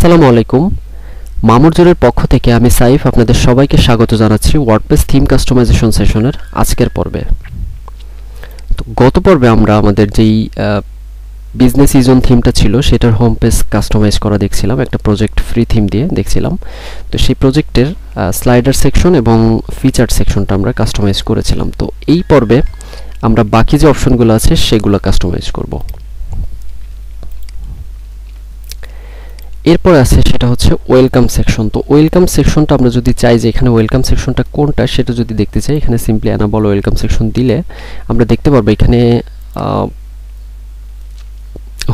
আসসালামু আলাইকুম। মামুরজোরের পক্ষ থেকে আমি সাইফ আপনাদের সবাইকে স্বাগত জানাচ্ছি ওয়ার্ডপ্রেস থিম কাস্টমাইজেশন সেশনের আজকের পর্বে। তো গত পর্বে আমরা আমাদের যেই বিজনেস ইজোন থিমটা ছিল সেটার হোম পেজ কাস্টমাইজ করা দেখছিলাম, একটা প্রজেক্ট ফ্রি থিম দিয়ে দেখছিলাম। তো সেই প্রজেক্টের স্লাইডার সেকশন এবং ফিচার সেকশনটা আমরা কাস্টমাইজ করেছিলাম। তো এই পর্বে আমরা বাকি যে অপশনগুলো আছে সেগুলো কাস্টমাইজ করব। এরপর আছে সেটা হচ্ছে ওয়েলকাম সেকশন। তো ওয়েলকাম সেকশনটা আমরা যদি চাই যে এখানে ওয়েলকাম সেকশনটা কোনটা সেটা যদি দেখতে চাই, এখানে সিম্পলি এনাবল ওয়েলকাম সেকশন দিলে আমরা দেখতে পারবো এখানে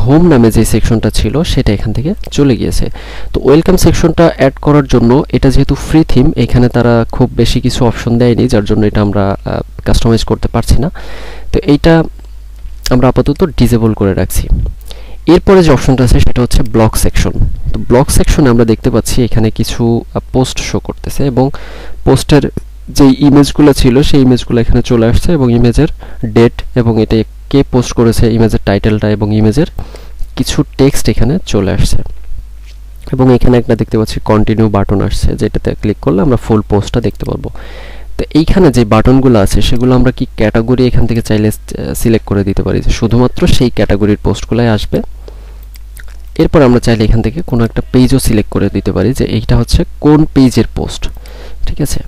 হোম নামে যে সেকশনটা ছিল সেটা এখান থেকে চলে গিয়েছে। তো ওয়েলকাম সেকশনটা অ্যাড করার জন্য, এটা যেহেতু ফ্রি থিম, এখানে তারা খুব বেশি কিছু অপশন দেয়নি, যার জন্য এটা আমরা কাস্টমাইজ করতে পারছি না। তো এইটা আমরা আপাতত ডিসেবল করে রাখছি। এরপরে যে অপশনটা আছে সেটা হচ্ছে ব্লক সেকশন। তো ব্লক সেকশনে আমরা দেখতে পাচ্ছি এখানে কিছু পোস্ট শো করতেছে এবং পোস্টের যে ইমেজগুলো ছিল সেই ইমেজগুলো এখানে চলে আসছে এবং ইমেজের ডেট এবং এটা কে পোস্ট করেছে, ইমেজের টাইটেলটা এবং ইমেজের কিছু টেক্সট এখানে চলে আসছে। এবং এখানে একটা দেখতে পাচ্ছি কন্টিনিউ বাটন আসছে, যেটাতে ক্লিক করলে আমরা ফুল পোস্টটা দেখতে পারবো। তো এইখানে যে বাটনগুলো আছে সেগুলো আমরা কি ক্যাটাগরি এখান থেকে চাইলে সিলেক্ট করে দিতে পারি যে শুধুমাত্র সেই ক্যাটাগরির পোস্টগুলাই আসবে। এরপর আমরা চাইলে এখান থেকে কোনো একটা পেজও সিলেক্ট করে দিতে পারি যে এইটা হচ্ছে কোন পেজের পোস্ট, ঠিক আছে।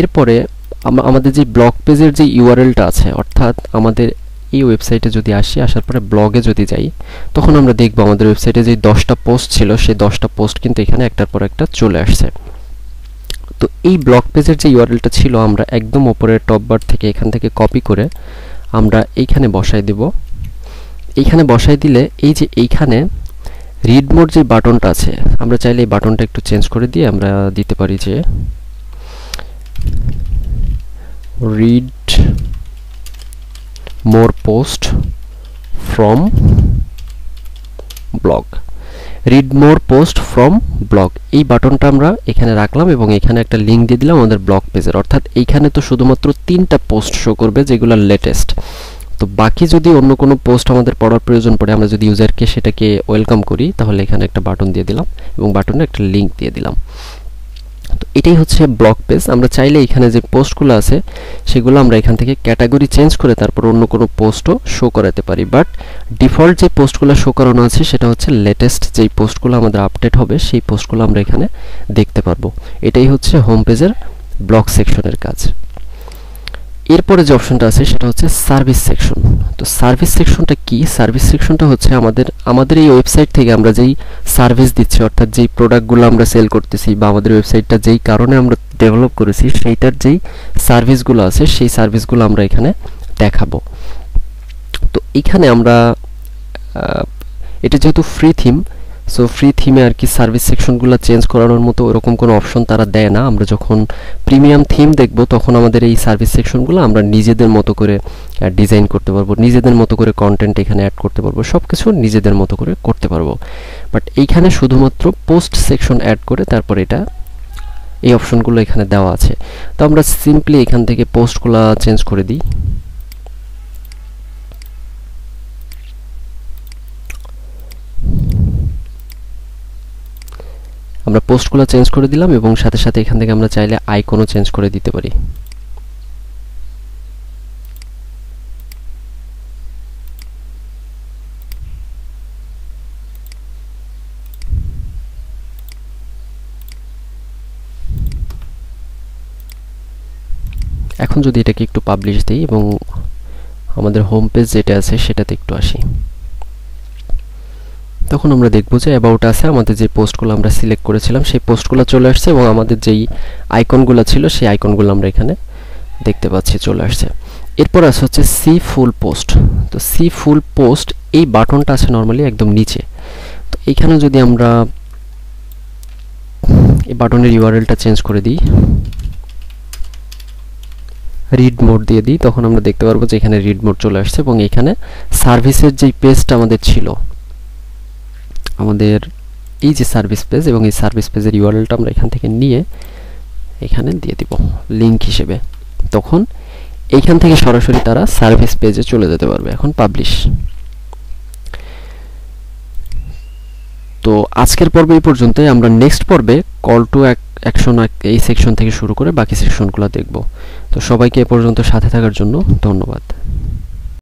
এরপরে আমাদের যে ব্লগ পেজের যে ইউআরএলটা আছে, অর্থাৎ আমাদের এই ওয়েবসাইটে যদি আসার পরে ব্লগে যদি যাই, তখন আমরা দেখব আমাদের ওয়েবসাইটে যে 10টা পোস্ট ছিল সেই 10টা পোস্ট কিন্তু এখানে একটার পর একটা চলে আসছে। তো এই ব্লগ পেজের যে ইউআরএলটা ছিল আমরা একদম উপরের টপ বার থেকে এখান থেকে কপি করে আমরা এইখানে বসাই দেব। এইখানে বসাই দিলে এই যে এইখানে রিড মোর যে বাটনটা আছে, আমরা চাইলে এই বাটনটা একটু চেঞ্জ করে দিয়ে আমরা দিতে পারি যে read more post from blog. Read more post from blog এই বাটনটা আমরা এখানে রাখলাম এবং এখানে একটা লিঙ্ক দিয়ে দিলাম আমাদের ব্লগ পেজের। অর্থাৎ এইখানে তো শুধুমাত্র 3টা পোস্ট শো করবে যেগুলো লেটেস্ট। তো বাকি যদি অন্য কোনো পোস্ট আমাদের পড়ার প্রয়োজন পড়ে, আমরা যদি ইউজারকে সেটাকে ওয়েলকাম করি, তাহলে এখানে একটা বাটন দিয়ে দিলাম এবং বাটনে একটা লিঙ্ক দিয়ে দিলাম। তো এটাই হচ্ছে ব্লগ পেজ। আমরা চাইলে এখানে যে পোস্টগুলো আছে সেগুলো আমরা এখান থেকে ক্যাটাগরি চেঞ্জ করে তারপর অন্য কোনো পোস্টও শো করাতে পারি, বাট ডিফল্ট যে পোস্টগুলো শো করানো আছে সেটা হচ্ছে লেটেস্ট যেই পোস্টগুলো আমাদের আপডেট হবে সেই পোস্টগুলো আমরা এখানে দেখতে পারবো। এটাই হচ্ছে হোম পেজের ব্লগ সেকশনের কাজ। এরপরে যে অপশনটা আছে সেটা হচ্ছে সার্ভিস সেকশন। তো সার্ভিস সেকশনটা কি? সার্ভিস সেকশনটা হচ্ছে আমাদের এই ওয়েবসাইট থেকে আমরা যেই সার্ভিস দিচ্ছি, অর্থাৎ যেই প্রোডাক্টগুলো আমরা সেল করতেছি বা আমাদের ওয়েবসাইটটা যেই কারণে আমরা ডেভেলপ করেছি সেইটার যেই সার্ভিসগুলো আছে সেই সার্ভিসগুলো আমরা এখানে দেখাবো। তো এখানে আমরা এটা যেহেতু ফ্রি থিম, সো ফ্রি থিমে আর কি সার্ভিস সেকশনগুলো চেঞ্জ করানোর মতো ওরকম কোনো অপশন তারা দেয় না। আমরা যখন প্রিমিয়াম থিম দেখব তখন আমাদের এই সার্ভিস সেকশনগুলো আমরা নিজেদের মতো করে ডিজাইন করতে পারবো, নিজেদের মতো করে কন্টেন্ট এখানে অ্যাড করতে পারবো, সব কিছু নিজেদের মতো করে করতে পারবো। বাট এইখানে শুধুমাত্র পোস্ট সেকশন অ্যাড করে তারপর এটা এই অপশনগুলো এখানে দেওয়া আছে। তো আমরা সিম্পলি এখান থেকে পোস্টগুলো চেঞ্জ করে দিই। আমরা পোস্টগুলো চেঞ্জ করে দিলাম এবং সাথে সাথে এখান থেকে আমরা চাইলে আইকনও চেঞ্জ করে দিতে পারি। এখন যদি এটাকে একটু পাবলিশ দিই এবং আমাদের হোম পেজ যেটা আছে সেটাতে একটু আসি, তখন আমরা দেখব যে অ্যাবাউট আছে, আমাদের যে পোস্টগুলো আমরা সিলেক্ট করেছিলাম সেই পোস্টগুলো চলে আসছে এবং আমাদের যেই আইকনগুলো ছিল সেই আইকনগুলো আমরা এখানে দেখতে পাচ্ছি চলে আসছে। এরপর আছে হচ্ছে সি ফুল পোস্ট। তো সি ফুল পোস্ট এই বাটনটা আছে নর্মালি একদম নিচে। তো এখানে যদি আমরা এই বাটনের ইউআরএলটা চেঞ্জ করে দিই, রিড মোড দিয়ে দিই, তখন আমরা দেখতে পারবো যে এখানে রিড মোড চলে আসছে এবং এখানে সার্ভিসের যেই পেজটা আমাদের ছিল, আমাদের এই যে সার্ভিস পেজ এবং এই সার্ভিস পেজের ইউআরএলটা আমরা এখান থেকে নিয়ে এখানে দিয়ে দিব লিংক হিসেবে। তখন এইখান থেকে সরাসরি তারা সার্ভিস পেজে চলে যেতে পারবে। এখন পাবলিশ। তো আজকের পর্ব এই পর্যন্তই। আমরা নেক্সট পর্বে কল টু অ্যাকশন এই সেকশন থেকে শুরু করে বাকি সেকশনগুলো দেখব। তো সবাইকে এ পর্যন্ত সাথে থাকার জন্য ধন্যবাদ।